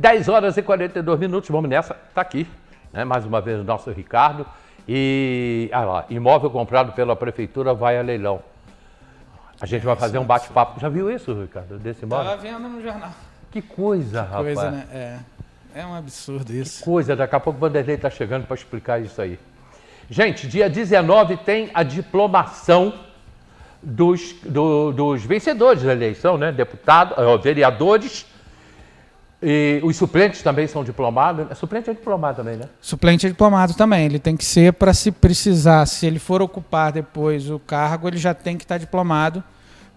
10 horas e 42 minutos, vamos nessa, tá aqui, né? Mais uma vez o nosso Ricardo. E, lá, imóvel comprado pela prefeitura vai a leilão. A gente vai fazer um bate-papo. Já viu isso, Ricardo, desse imóvel? Estava vendo no jornal. Que coisa, rapaz. Coisa, né? É um absurdo isso. Que coisa, daqui a pouco o Vanderlei está chegando para explicar isso aí. Gente, dia 19 tem a diplomação dos vencedores da eleição, né? Deputados, vereadores, e os suplentes também são diplomados. Suplente é diplomado também, né? Suplente é diplomado também. Ele tem que ser para se precisar, se ele for ocupar depois o cargo, ele já tem que estar diplomado,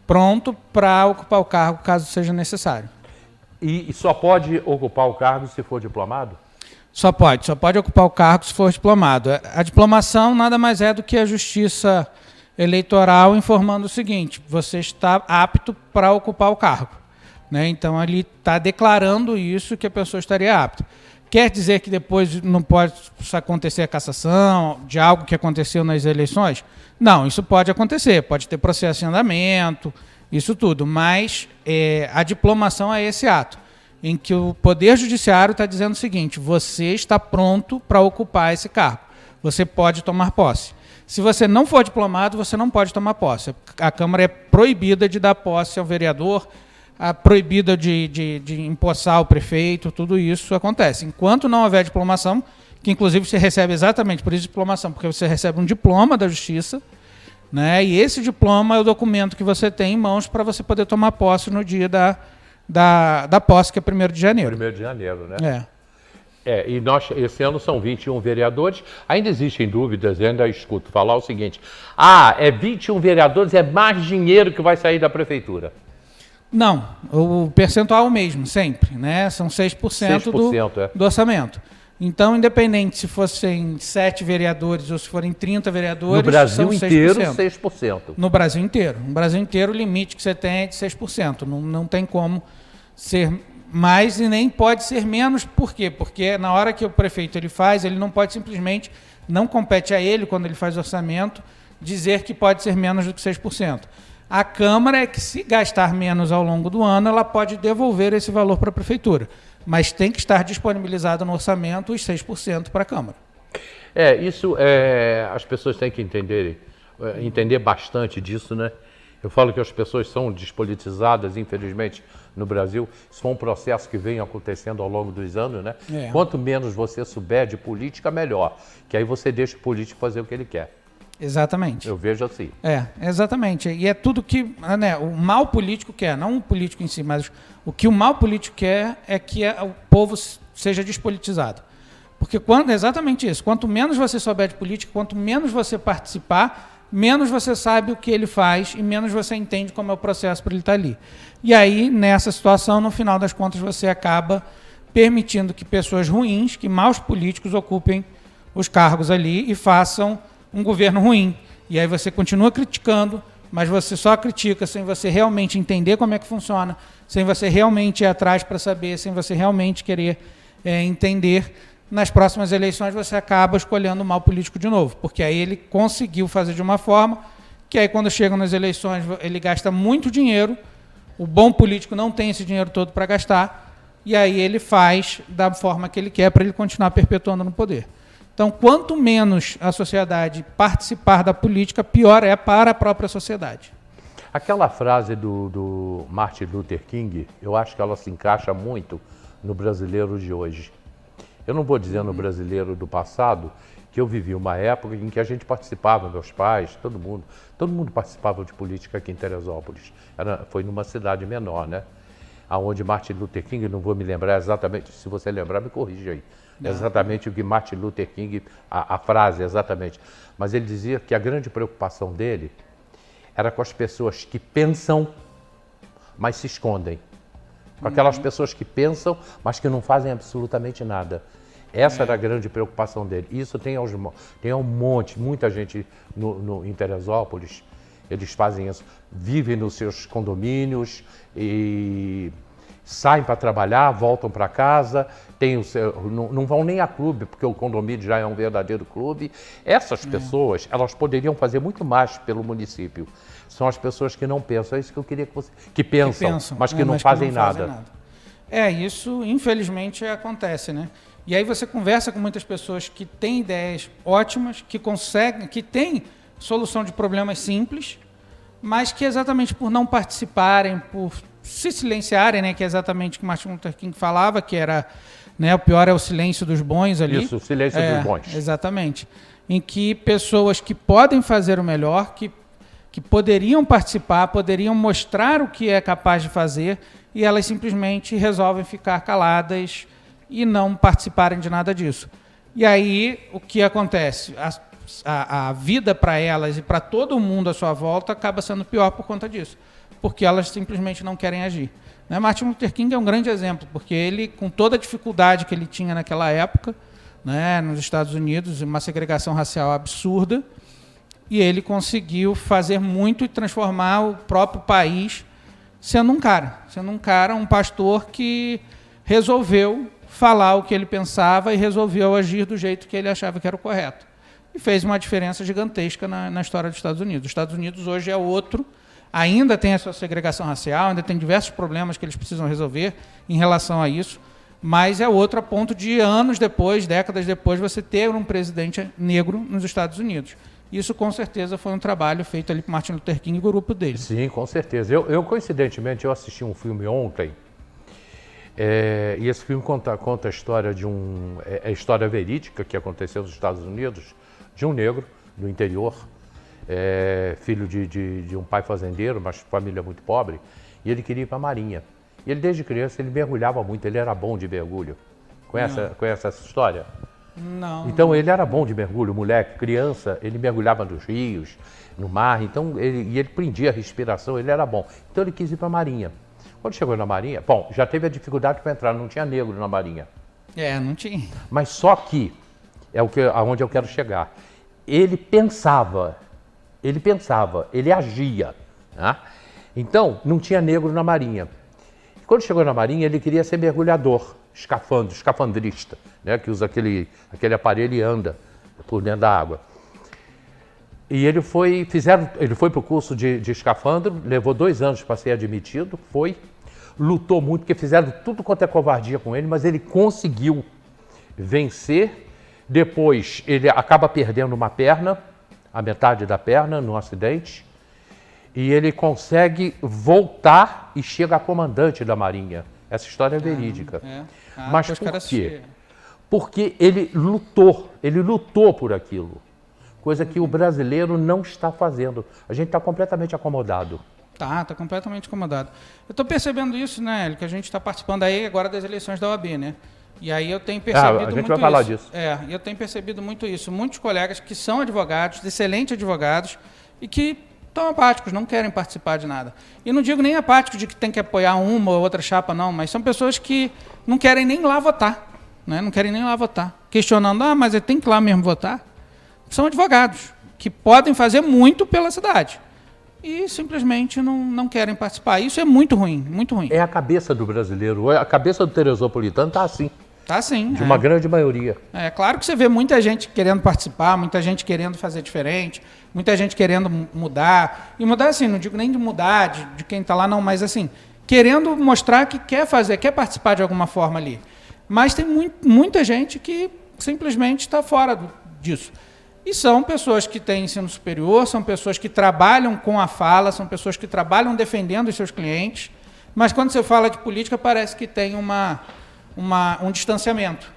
pronto para ocupar o cargo caso seja necessário. E só pode ocupar o cargo se for diplomado? Só pode ocupar o cargo se for diplomado. A diplomação nada mais é do que a justiça eleitoral informando o seguinte: você está apto para ocupar o cargo, né? Então ele está declarando isso, que a pessoa estaria apta. Quer dizer que depois não pode acontecer a cassação de algo que aconteceu nas eleições? Não, isso pode acontecer, pode ter processo em andamento, isso tudo, mas a diplomação é esse ato em que o Poder Judiciário está dizendo o seguinte: você está pronto para ocupar esse cargo, você pode tomar posse. Se você não for diplomado, você não pode tomar posse. A Câmara é proibida de dar posse ao vereador, proibida de empossar o prefeito, tudo isso acontece. Enquanto não houver diplomação, que inclusive você recebe exatamente por isso diplomação, porque você recebe um diploma da Justiça, né? E esse diploma é o documento que você tem em mãos para você poder tomar posse no dia da posse, que é 1º de janeiro. 1º de janeiro, né? E esse ano são 21 vereadores. Ainda existem dúvidas, eu ainda escuto falar o seguinte: 21 vereadores, é mais dinheiro que vai sair da prefeitura. Não, o percentual é o mesmo, sempre, né? São 6%, do orçamento. Então, independente se fossem 7 vereadores ou se forem 30 vereadores, no Brasil são 6%. Inteiro, 6%. No Brasil inteiro. No Brasil inteiro, o limite que você tem é de 6%. Não tem como ser mais e nem pode ser menos. Por quê? Porque na hora que o prefeito ele faz, ele não pode simplesmente, não compete a ele, quando ele faz orçamento, dizer que pode ser menos do que 6%. A Câmara é que, se gastar menos ao longo do ano, ela pode devolver esse valor para a prefeitura. Mas tem que estar disponibilizado no orçamento os 6% para a Câmara. Isso as pessoas têm que entender bastante disso, né? Eu falo que as pessoas são despolitizadas, infelizmente, no Brasil. Isso foi um processo que vem acontecendo ao longo dos anos, né? Quanto menos você souber de política, melhor. Que aí você deixa o político fazer o que ele quer. Exatamente. Eu vejo assim. Exatamente. E é tudo que, né, o mal político quer, não o político em si, mas o que o mal político quer é que o povo seja despolitizado. Porque exatamente isso, quanto menos você souber de política, quanto menos você participar, menos você sabe o que ele faz e menos você entende como é o processo para ele estar ali. E aí, nessa situação, no final das contas, você acaba permitindo que pessoas ruins, que maus políticos ocupem os cargos ali e façam um governo ruim. E aí você continua criticando, mas você só critica sem você realmente entender como é que funciona, sem você realmente ir atrás para saber, sem você realmente querer entender. Nas próximas eleições você acaba escolhendo o mal político de novo, porque aí ele conseguiu fazer de uma forma que aí quando chegam nas eleições ele gasta muito dinheiro, o bom político não tem esse dinheiro todo para gastar, e aí ele faz da forma que ele quer para ele continuar perpetuando no poder. Então, quanto menos a sociedade participar da política, pior é para a própria sociedade. Aquela frase do Martin Luther King, eu acho que ela se encaixa muito no brasileiro de hoje. Eu não vou dizer no brasileiro do passado, que eu vivi uma época em que a gente participava, meus pais, todo mundo participava de política aqui em Teresópolis. Foi numa cidade menor, né? Onde Martin Luther King, não vou me lembrar exatamente, se você lembrar, me corrija aí. Exatamente o que Martin Luther King, a frase exatamente. Mas ele dizia que a grande preocupação dele era com as pessoas que pensam, mas se escondem. Com aquelas pessoas que pensam, mas que não fazem absolutamente nada. Essa era a grande preocupação dele. Isso tem um monte, muita gente em Teresópolis, eles fazem isso, vivem nos seus condomínios e saem para trabalhar, voltam para casa, não vão nem a clube, porque o condomínio já é um verdadeiro clube. Essas pessoas, elas poderiam fazer muito mais pelo município. São as pessoas que não pensam. É isso que eu queria que você... Que pensam, mas que não fazem nada. Isso infelizmente acontece, né? E aí você conversa com muitas pessoas que têm ideias ótimas, que conseguem, que têm solução de problemas simples, mas que exatamente por não participarem, por se silenciarem, né, que é exatamente o que Martin Luther King falava, que era, né, o pior é o silêncio dos bons ali. Isso, o silêncio dos bons. Exatamente. Em que pessoas que podem fazer o melhor, que poderiam participar, poderiam mostrar o que é capaz de fazer, e elas simplesmente resolvem ficar caladas e não participarem de nada disso. E aí, o que acontece? A vida para elas e para todo mundo à sua volta acaba sendo pior por conta disso, porque elas simplesmente não querem agir. Né? Martin Luther King é um grande exemplo, porque ele, com toda a dificuldade que ele tinha naquela época, né, nos Estados Unidos, uma segregação racial absurda, e ele conseguiu fazer muito e transformar o próprio país sendo um cara, um pastor que resolveu falar o que ele pensava e resolveu agir do jeito que ele achava que era o correto. E fez uma diferença gigantesca na história dos Estados Unidos. Os Estados Unidos hoje é outro, ainda tem a sua segregação racial, ainda tem diversos problemas que eles precisam resolver em relação a isso, mas é outro a ponto de anos depois, décadas depois, você ter um presidente negro nos Estados Unidos. Isso, com certeza, foi um trabalho feito ali por Martin Luther King e o grupo dele. Sim, com certeza. Coincidentemente, eu assisti um filme ontem, e esse filme conta a história de a história verídica que aconteceu nos Estados Unidos, de um negro do interior, filho de um pai fazendeiro, mas família muito pobre, e ele queria ir para a Marinha. E ele, desde criança, ele mergulhava muito, ele era bom de mergulho. Conhece essa história? Não. Então ele era bom de mergulho, moleque, criança, ele mergulhava nos rios, no mar, então ele prendia a respiração, ele era bom. Então ele quis ir para a Marinha. Quando chegou na Marinha, bom, já teve a dificuldade para entrar, não tinha negro na Marinha. Não tinha. Mas só que, aonde eu quero chegar, ele pensava, ele agia. Né? Então, não tinha negro na Marinha. E quando chegou na Marinha, ele queria ser mergulhador, escafandrista, né, que usa aquele aparelho e anda por dentro da água. E ele foi para o curso de escafandro, levou 2 anos para ser admitido, lutou muito, porque fizeram tudo quanto é covardia com ele, mas ele conseguiu vencer. Depois ele acaba perdendo uma perna, a metade da perna, num acidente, e ele consegue voltar e chega a comandante da Marinha. Essa história é verídica. Mas por quê? Porque ele lutou por aquilo, coisa que o brasileiro não está fazendo. A gente está completamente acomodado. Tá completamente acomodado. Eu estou percebendo isso, né, que a gente está participando aí agora das eleições da OAB, né? E aí eu tenho percebido muito isso. A gente vai falar disso. Eu tenho percebido muito isso. Muitos colegas que são advogados, excelentes advogados, e que estão apáticos, não querem participar de nada. E não digo nem apáticos de que tem que apoiar uma ou outra chapa, não, mas são pessoas que não querem nem lá votar. Né? Não querem nem lá votar. Questionando, mas tem que ir lá mesmo votar. São advogados, que podem fazer muito pela cidade. E simplesmente não querem participar. Isso é muito ruim, muito ruim. É a cabeça do brasileiro, a cabeça do teresopolitano está assim. Tá sim. De uma grande maioria. É claro que você vê muita gente querendo participar, muita gente querendo fazer diferente, muita gente querendo mudar. E mudar assim, não digo nem de mudar de quem está lá, não, mas assim, querendo mostrar que quer fazer, quer participar de alguma forma ali. Mas tem muita gente que simplesmente está fora disso. E são pessoas que têm ensino superior, são pessoas que trabalham com a fala, são pessoas que trabalham defendendo os seus clientes, mas quando você fala de política parece que tem um distanciamento,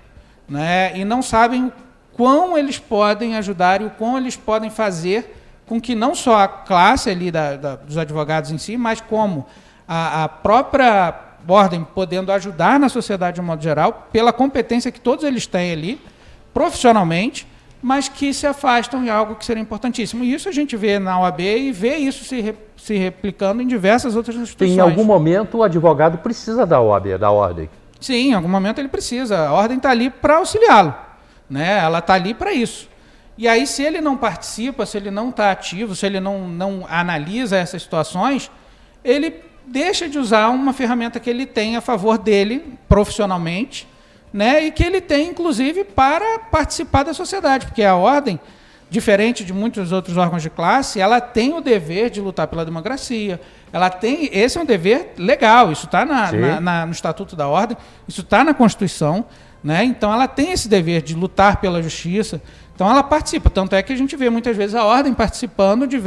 né? E não sabem o quão eles podem ajudar e o quão eles podem fazer com que não só a classe ali dos advogados em si, mas como a própria ordem podendo ajudar na sociedade de um modo geral, pela competência que todos eles têm ali, profissionalmente, mas que se afastam de algo que seria importantíssimo. E isso a gente vê na OAB e vê isso se replicando em diversas outras instituições. Em algum momento o advogado precisa da OAB, da ordem. Sim, em algum momento ele precisa. A ordem está ali para auxiliá-lo. Né? Ela está ali para isso. E aí, se ele não participa, se ele não está ativo, se ele não analisa essas situações, ele deixa de usar uma ferramenta que ele tem a favor dele, profissionalmente, né? E que ele tem, inclusive, para participar da sociedade. Porque a ordem, diferente de muitos outros órgãos de classe, ela tem o dever de lutar pela democracia. Esse é um dever legal, isso está no Estatuto da Ordem, isso está na Constituição, né? Então ela tem esse dever de lutar pela justiça, então ela participa. Tanto é que a gente vê muitas vezes a Ordem participando de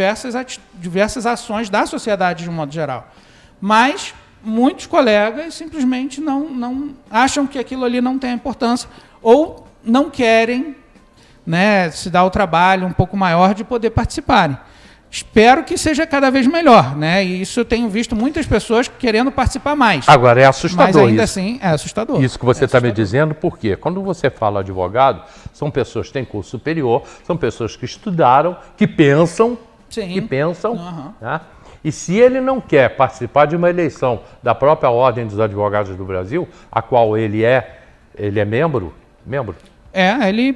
diversas ações da sociedade de um modo geral. Mas muitos colegas simplesmente não acham que aquilo ali não tem importância ou não querem, né, se dar o trabalho um pouco maior de poder participarem. Espero que seja cada vez melhor, né? E isso eu tenho visto muitas pessoas querendo participar mais. Agora, é assustador mas ainda isso. assim, é assustador. Isso que você está me dizendo, por quê? Quando você fala advogado, são pessoas que têm curso superior, são pessoas que estudaram, que pensam, né? E se ele não quer participar de uma eleição da própria Ordem dos Advogados do Brasil, a qual ele é membro? Ele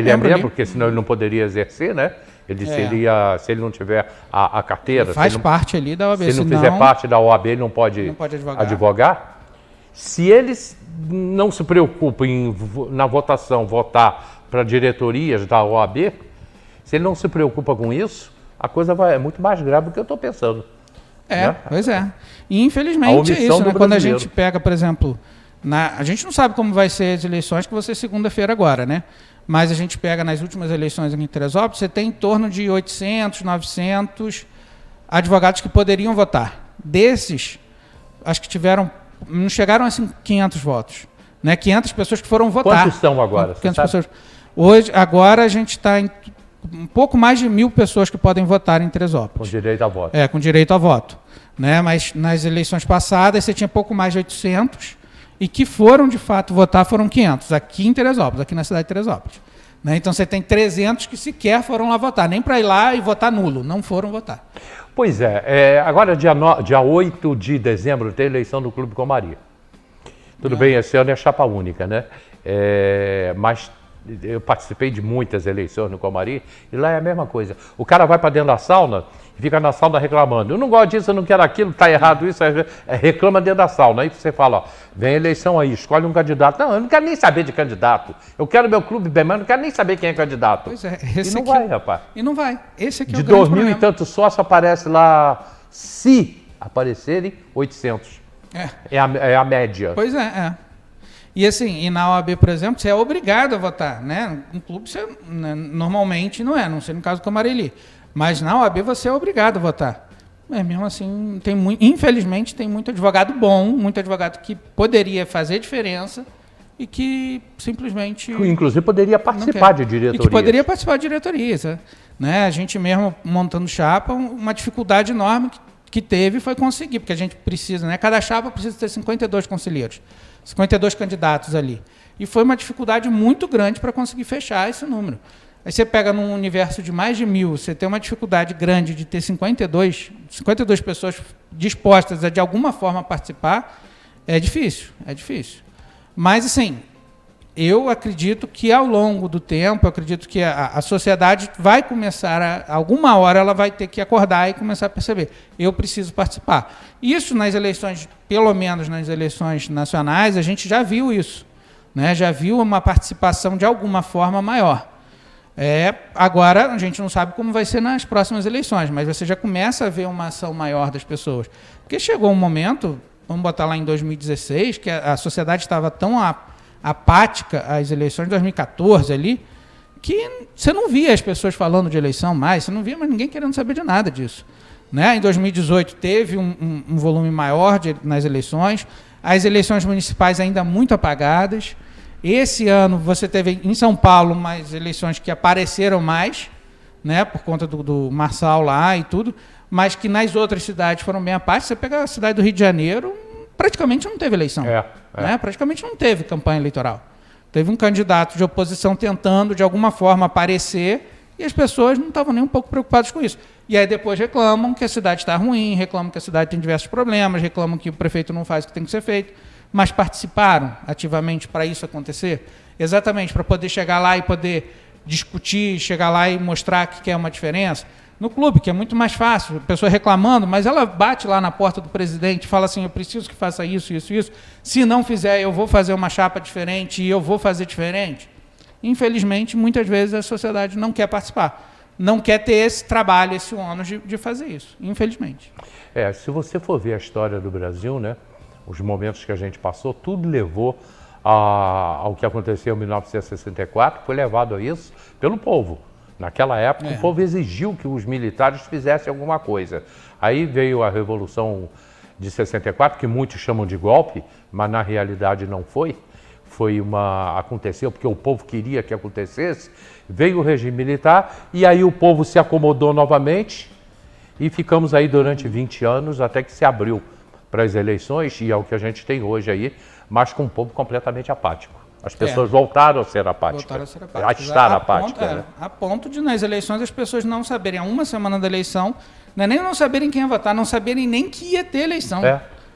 é membro, porque senão ele não poderia exercer, né? Ele seria, se ele não tiver a carteira... Ele faz parte ali da OAB. Se ele não fizer parte da OAB, ele não pode advogar. Se eles não se preocupam em, na votação, votar para diretorias da OAB, se ele não se preocupa com isso, a coisa é muito mais grave do que eu estou pensando. Né? Pois é. E infelizmente é isso, né? Quando a gente pega, por exemplo... a gente não sabe como vai ser as eleições, que vão ser segunda-feira agora, né? Mas a gente pega nas últimas eleições aqui em Teresópolis, você tem em torno de 800, 900 advogados que poderiam votar. Desses, acho que não chegaram a 500 votos. Né? 500 pessoas que foram votar. Quantos são agora? 500 pessoas. Agora a gente está em um pouco mais de 1.000 pessoas que podem votar em Teresópolis. Com direito a voto. Com direito a voto. Né? Mas nas eleições passadas você tinha pouco mais de 800 e que foram, de fato, votar foram 500, aqui em Teresópolis, aqui na cidade de Teresópolis. Né? Então você tem 300 que sequer foram lá votar, nem para ir lá e votar nulo, não foram votar. Pois agora dia 8 de dezembro tem eleição do Clube Comaria. Tudo bem, esse ano é chapa única, né? Mas eu participei de muitas eleições no Comaria e lá é a mesma coisa. O cara vai para dentro da sauna e fica na sauna reclamando. Eu não gosto disso, eu não quero aquilo, está errado isso, reclama dentro da sauna. Aí você fala, ó, vem a eleição aí, escolhe um candidato. Não, eu não quero nem saber de candidato. Eu quero meu clube bem, mas eu não quero nem saber quem é candidato. Pois é. E não vai, rapaz. E não vai. Esse aqui é o de grande 2.000 e tantos sócios aparece lá, se aparecerem, 800. É a média. Pois é. E assim, na OAB, por exemplo, você é obrigado a votar, né? Um clube você, normalmente não sei no caso do Camareli, mas na OAB você é obrigado a votar. Mesmo assim, infelizmente tem muito advogado bom, muito advogado que poderia fazer diferença e que simplesmente... Inclusive poderia participar de diretorias. E que poderia participar de diretorias. Né? A gente mesmo montando chapa, uma dificuldade enorme que teve foi conseguir, porque a gente precisa, né? Cada chapa precisa ter 52 conselheiros. 52 candidatos ali. E foi uma dificuldade muito grande para conseguir fechar esse número. Aí você pega num universo de mais de 1.000, você tem uma dificuldade grande de ter 52 pessoas dispostas a, de alguma forma, participar, é difícil. Mas, assim, eu acredito que, ao longo do tempo, acredito que a sociedade vai começar, alguma hora ela vai ter que acordar e começar a perceber, eu preciso participar. Isso nas eleições, pelo menos nas eleições nacionais, a gente já viu isso, né? Já viu uma participação de alguma forma maior. Agora, a gente não sabe como vai ser nas próximas eleições, mas você já começa a ver uma ação maior das pessoas. Porque chegou um momento, vamos botar lá em 2016, que a sociedade estava tão apática às eleições de 2014 ali, que você não via as pessoas falando de eleição mais, você não via mais ninguém querendo saber de nada disso. Né? Em 2018 teve um volume maior nas eleições, as eleições municipais ainda muito apagadas. Esse ano você teve em São Paulo umas eleições que apareceram mais, né, por conta do Marçal lá e tudo, mas que nas outras cidades foram bem à parte. Você pega a cidade do Rio de Janeiro, praticamente não teve eleição. Né? Praticamente não teve campanha eleitoral. Teve um candidato de oposição tentando, de alguma forma, aparecer, e as pessoas não estavam nem um pouco preocupadas com isso. E aí depois reclamam que a cidade está ruim, reclamam que a cidade tem diversos problemas, reclamam que o prefeito não faz o que tem que ser feito, mas participaram ativamente para isso acontecer? Exatamente, para poder chegar lá e poder discutir, chegar lá e mostrar que quer uma diferença. No clube, que é muito mais fácil, a pessoa reclamando, mas ela bate lá na porta do presidente e fala assim, eu preciso que faça isso. Se não fizer, eu vou fazer uma chapa diferente e eu vou fazer diferente. Infelizmente, muitas vezes a sociedade não quer participar. Não quer ter esse trabalho, esse ônus de fazer isso, infelizmente. Se você for ver a história do Brasil, né, os momentos que a gente passou, tudo levou ao que aconteceu em 1964, foi levado a isso pelo povo. Naquela época, o povo exigiu que os militares fizessem alguma coisa. Aí veio a Revolução de 64, que muitos chamam de golpe, mas na realidade não foi. Aconteceu porque o povo queria que acontecesse. Veio o regime militar e aí o povo se acomodou novamente e ficamos aí durante 20 anos até que se abriu para as eleições e é o que a gente tem hoje aí, mas com um povo completamente apático. As pessoas voltaram a ser apáticas. A estar apáticas. A ponto de nas eleições as pessoas não saberem, há uma semana da eleição, não é nem não saberem quem ia votar, não saberem nem que ia ter eleição.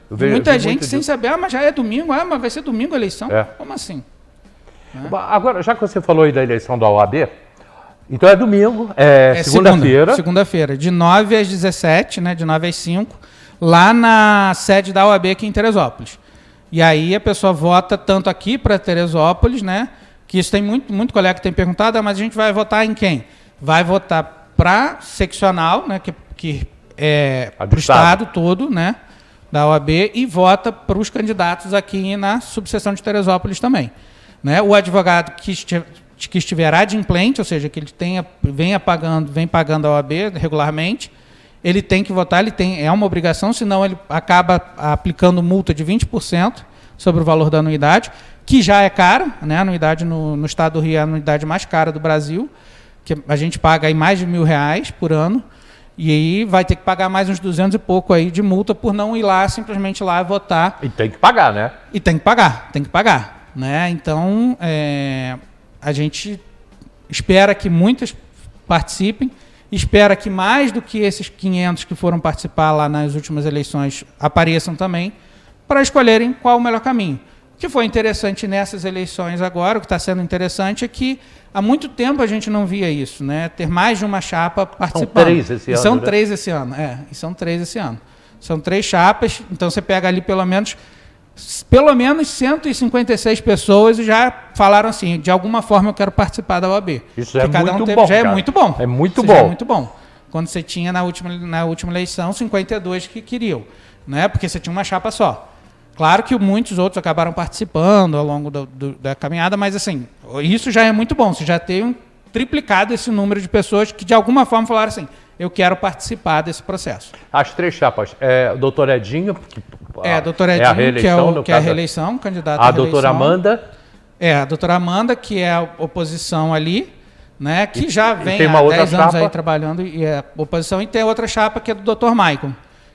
Muita gente sem saber, mas já é domingo, mas vai ser domingo a eleição? Como assim? Agora, já que você falou aí da eleição da OAB, então é domingo, segunda-feira. Segunda-feira, de 9 às 17, né, de 9 às 5, lá na sede da OAB aqui em Teresópolis. E aí a pessoa vota tanto aqui para Teresópolis, né, que isso tem muito colega que tem perguntado, mas a gente vai votar em quem? Vai votar para seccional, né, que é para o estado todo, né, da OAB, e vota para os candidatos aqui na subseção de Teresópolis também. Né? O advogado que estiver adimplente, ou seja, que ele vem pagando a OAB regularmente, ele tem que votar, é uma obrigação, senão ele acaba aplicando multa de 20% sobre o valor da anuidade, que já é cara, né? A anuidade no estado do Rio é a anuidade mais cara do Brasil, que a gente paga aí mais de R$1.000 por ano, e aí vai ter que pagar mais uns 200 e pouco aí de multa por não ir lá, simplesmente lá votar. E tem que pagar, né? E tem que pagar. Né? Então, a gente espera que muitos participem, espera que mais do que esses 500 que foram participar lá nas últimas eleições apareçam também, para escolherem qual o melhor caminho. O que foi interessante nessas eleições agora, o que está sendo interessante é que há muito tempo a gente não via isso, né? Ter mais de uma chapa participando. São 3 esse ano. São 3 esse ano. São 3 chapas, então você pega ali pelo menos 156 pessoas já falaram assim, de alguma forma eu quero participar da OAB. Isso é muito bom. Já é muito bom. É muito bom. Já é muito bom. Quando você tinha na última eleição 52 que queriam, né? Porque você tinha uma chapa só. Claro que muitos outros acabaram participando ao longo da caminhada, mas assim, isso já é muito bom. Você já tem triplicado esse número de pessoas que de alguma forma falaram assim, eu quero participar desse processo. As 3 chapas, o doutor Edinho, doutor Edinho, que é a reeleição, candidato à reeleição. A doutora Amanda. A doutora Amanda, que é a oposição ali, né, que já vem tem há 10 anos aí trabalhando e é oposição, e tem outra chapa que é do doutor Maicon,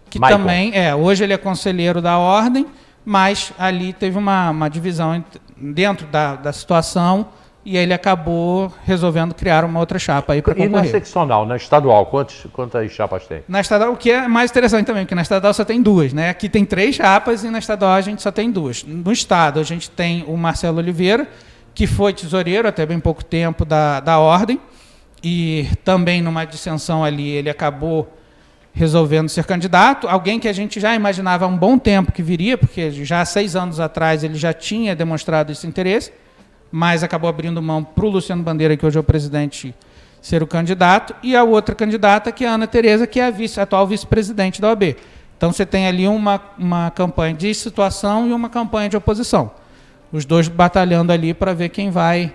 que também, hoje ele é conselheiro da ordem, mas ali teve uma divisão dentro da situação e ele acabou resolvendo criar uma outra chapa aí para concorrer. E na seccional, na estadual, quantas chapas tem? Na estadual, o que é mais interessante também, porque na estadual só tem 2, né? Aqui tem 3 chapas e na estadual a gente só tem 2. No estado a gente tem o Marcelo Oliveira, que foi tesoureiro até bem pouco tempo da ordem, e também numa dissensão ali ele acabou resolvendo ser candidato, alguém que a gente já imaginava há um bom tempo que viria, porque já há 6 anos atrás ele já tinha demonstrado esse interesse, mas acabou abrindo mão para o Luciano Bandeira, que hoje é o presidente, ser o candidato, e a outra candidata, que é a Ana Tereza, que é a atual vice-presidente da OAB. Então você tem ali uma campanha de situação e uma campanha de oposição. Os dois batalhando ali para ver quem vai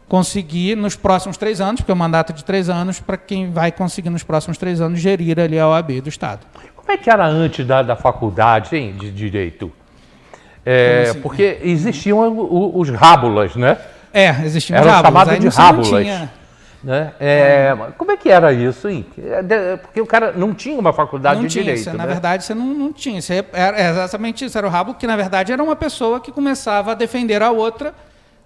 conseguir nos próximos 3 anos, porque é um mandato de 3 anos, para quem vai conseguir nos próximos 3 anos gerir ali a OAB do Estado. Como é que era antes da faculdade, hein, de Direito? Assim, porque existiam os rábulas, né? Existiam os rábulas. Eram chamados de rábulas. Né? Como é que era isso, hein? Porque o cara não tinha uma faculdade de Direito. Na verdade, você não tinha. Era exatamente isso. Era o rábulo, que na verdade era uma pessoa que começava a defender a outra,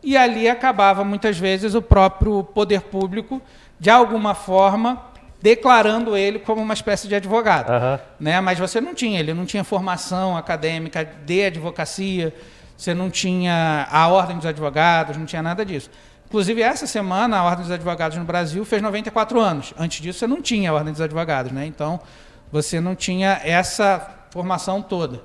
e ali acabava, muitas vezes, o próprio poder público, de alguma forma, declarando ele como uma espécie de advogado. Né? Mas ele não tinha formação acadêmica de advocacia, você não tinha a Ordem dos Advogados, não tinha nada disso. Inclusive, essa semana, a Ordem dos Advogados no Brasil fez 94 anos. Antes disso, você não tinha a Ordem dos Advogados, né? Então, você não tinha essa formação toda.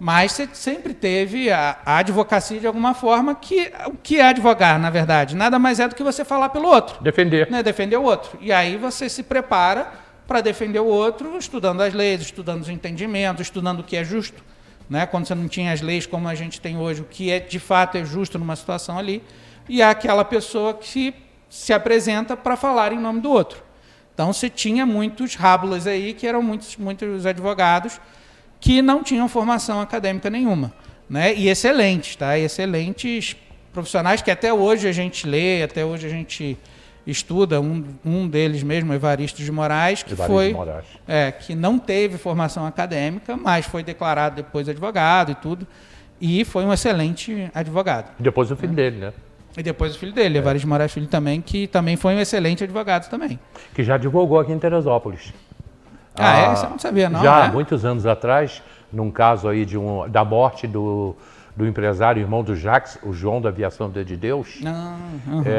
Mas você sempre teve a advocacia de alguma forma, que o que é advogar, na verdade? Nada mais é do que você falar pelo outro. Defender. Né? Defender o outro. E aí você se prepara para defender o outro, estudando as leis, estudando os entendimentos, estudando o que é justo. Né? Quando você não tinha as leis como a gente tem hoje, o que é, de fato é justo numa situação ali. E é aquela pessoa que se apresenta para falar em nome do outro. Então você tinha muitos rábulas aí, que eram muitos advogados que não tinham formação acadêmica nenhuma, né? E excelentes, tá? Excelentes profissionais que até hoje a gente lê, até hoje a gente estuda. Um deles mesmo, Evaristo de Moraes, que que não teve formação acadêmica, mas foi declarado depois advogado e tudo, e foi um excelente advogado. E depois o filho dele, né? E depois o filho dele, Evaristo de Moraes Filho também, que também foi um excelente advogado também. Que já advogou aqui em Teresópolis. Você não sabia não, já, né? muitos anos atrás, num caso aí da morte do empresário, irmão do Jacques, o João da Aviação de Deus.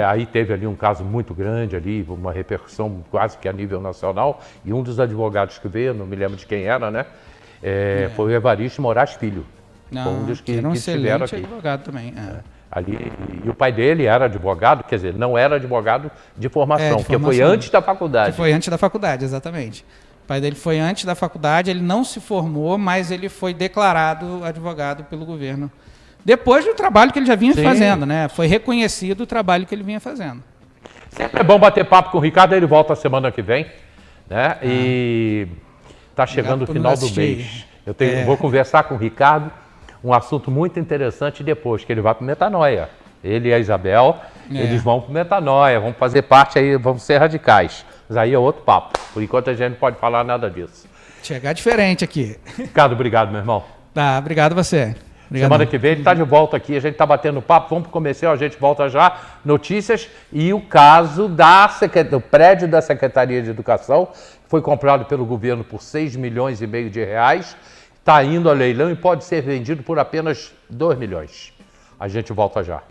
Aí teve ali um caso muito grande ali, uma repercussão quase que a nível nacional, e um dos advogados que veio, não me lembro de quem era, né? Foi o Evaristo Moraes Filho. Foi um dos que era um estiveram excelente aqui. advogado também. Ali, e o pai dele era advogado, quer dizer, não era advogado de formação, porque foi antes da faculdade. Que foi antes da faculdade, exatamente. O pai dele foi antes da faculdade, ele não se formou, mas ele foi declarado advogado pelo governo. Depois do trabalho que ele já vinha fazendo, né? Foi reconhecido o trabalho que ele vinha fazendo. Sempre é bom bater papo com o Ricardo, ele volta semana que vem, né? E está chegando o final do mês. Vou conversar com o Ricardo, um assunto muito interessante depois, que ele vai para o Metanoia. Ele e a Isabel, eles vão para o Metanoia, vão fazer parte aí, vão ser radicais. Mas aí é outro papo. Por enquanto a gente não pode falar nada disso. Chegar diferente aqui. Ricardo, obrigado, meu irmão. Tá, obrigado você. Semana que vem ele está de volta aqui, a gente está batendo papo, vamos para o comercial, a gente volta já. Notícias e o caso do prédio da Secretaria de Educação, que foi comprado pelo governo por 6,5 milhões de reais, está indo a leilão e pode ser vendido por apenas 2 milhões. A gente volta já.